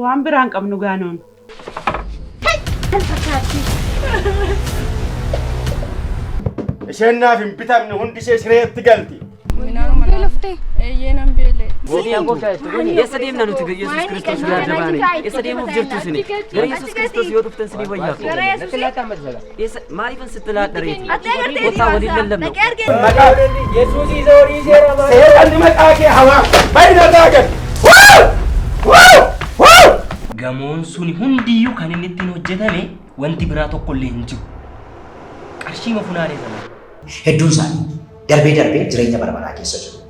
waan biraan qabnu gaanoon isheen naaf hin bitamne hundi ishee sireetti galti. يستديم نانو تيجي يسوع كريستوس لا جباني يستديم وبجرتو سني غير يسوع كريستوس يوقف تنسني وياك يس ما يفن ستلا دريتي وطا ولي للم يسوع يزوري زيرا ما سير عندي متاكي هوا بين الراجل gamoon suni hundiyyuu kan inni ittiin hojjetame wanti biraa tokko illee hin jiru qarshii mafunaanee sana hedduun isaanii darbee jireenya bara baraa keessa jiru.